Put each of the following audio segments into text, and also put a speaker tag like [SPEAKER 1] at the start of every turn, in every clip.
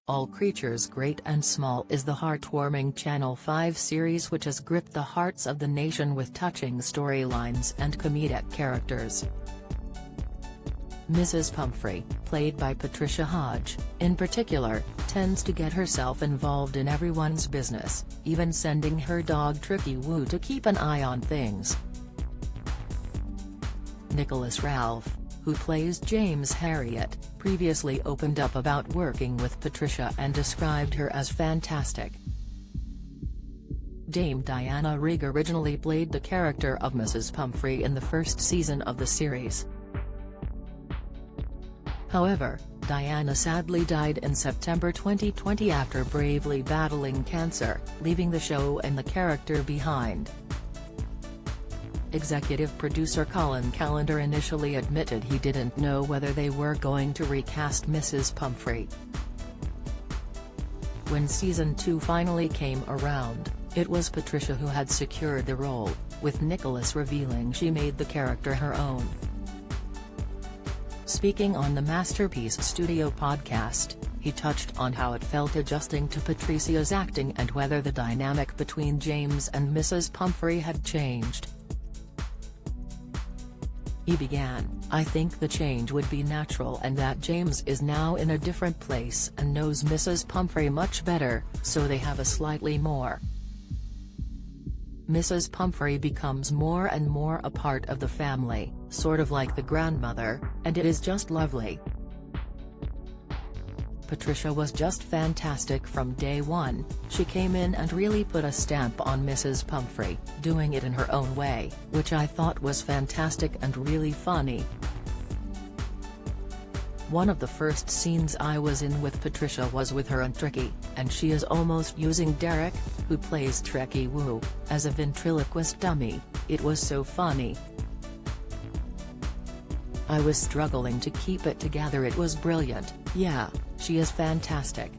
[SPEAKER 1] All Creatures Great and Small is the heartwarming Channel 5 series which has gripped the hearts of the nation with touching storylines and comedic characters. Mrs. Pumphrey, played by Patricia Hodge, in particular, tends to get herself involved in everyone's business, even sending her dog Tricky Woo to keep an eye on things. Nicholas Ralph, who plays James Herriot, previously opened up about working with Patricia and described her as fantastic. Dame Diana Rigg originally played the character of Mrs. Pumphrey in the first season of the series. However, Diana sadly died in September 2020 after bravely battling cancer, leaving the show and the character behind. Executive producer Colin Callender initially admitted he didn't know whether they were going to recast Mrs. Pumphrey. When season 2 finally came around, it was Patricia who had secured the role, with Nicholas revealing she made the character her own. Speaking on the Masterpiece Studio podcast, he touched on how it felt adjusting to Patricia's acting and whether the dynamic between James and Mrs. Pumphrey had changed. He began, "I think the change would be natural and that James is now in a different place and knows Mrs. Pumphrey much better, so they have a slightly more. Mrs. Pumphrey becomes more and more a part of the family, sort of like the grandmother, and it is just lovely. Patricia was just fantastic from day one. She came in and really put a stamp on Mrs. Pumphrey, doing it in her own way, which I thought was fantastic and really funny. One of the first scenes I was in with Patricia was with her and Tricky, and she is almost using Derek, who plays Tricky Woo, as a ventriloquist dummy. It was so funny. I was struggling to keep it together. It was brilliant. Yeah, she is fantastic."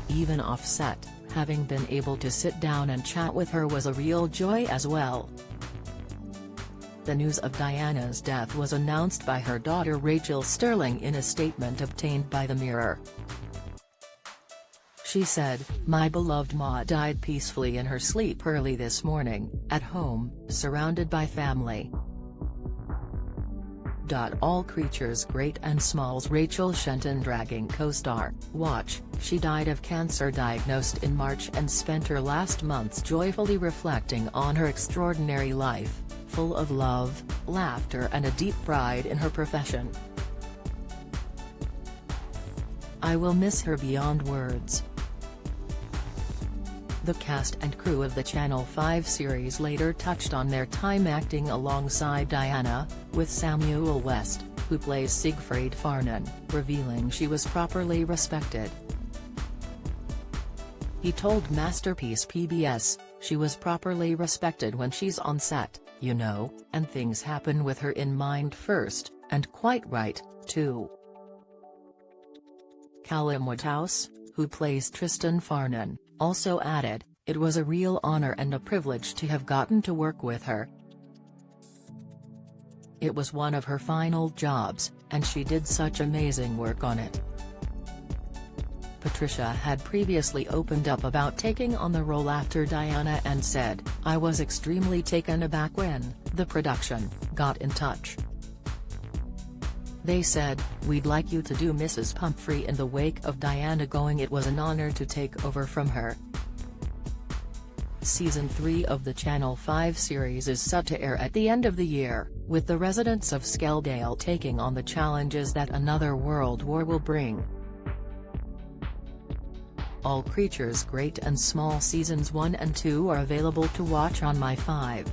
[SPEAKER 1] Even off set, having been able to sit down and chat with her was a real joy as well. The news of Diana's death was announced by her daughter Rachel Sterling in a statement obtained by The Mirror. She said, "My beloved Ma died peacefully in her sleep early this morning, at home, surrounded by family." All Creatures Great and Small's Rachel Shenton dragging co-star, Watch, she died of cancer diagnosed in March and spent her last months joyfully reflecting on her extraordinary life, full of love, laughter and a deep pride in her profession. "I will miss her beyond words." The cast and crew of the Channel 5 series later touched on their time acting alongside Diana, with Samuel West, who plays Siegfried Farnan, revealing she was properly respected. He told Masterpiece PBS, "She was properly respected when she's on set, you know, and things happen with her in mind first, and quite right, too." Callum Woodhouse, who plays Tristan Farnan, also added, "It was a real honor and a privilege to have gotten to work with her. It was one of her final jobs, and she did such amazing work on it." Patricia had previously opened up about taking on the role after Diana and said, "I was extremely taken aback when the production got in touch. They said, 'We'd like you to do Mrs. Pumphrey in the wake of Diana going.' It was an honor to take over from her." Season 3 of the Channel 5 series is set to air at the end of the year, with the residents of Skelldale taking on the challenges that another world war will bring. All Creatures Great and Small Seasons 1 and 2 are available to watch on My5.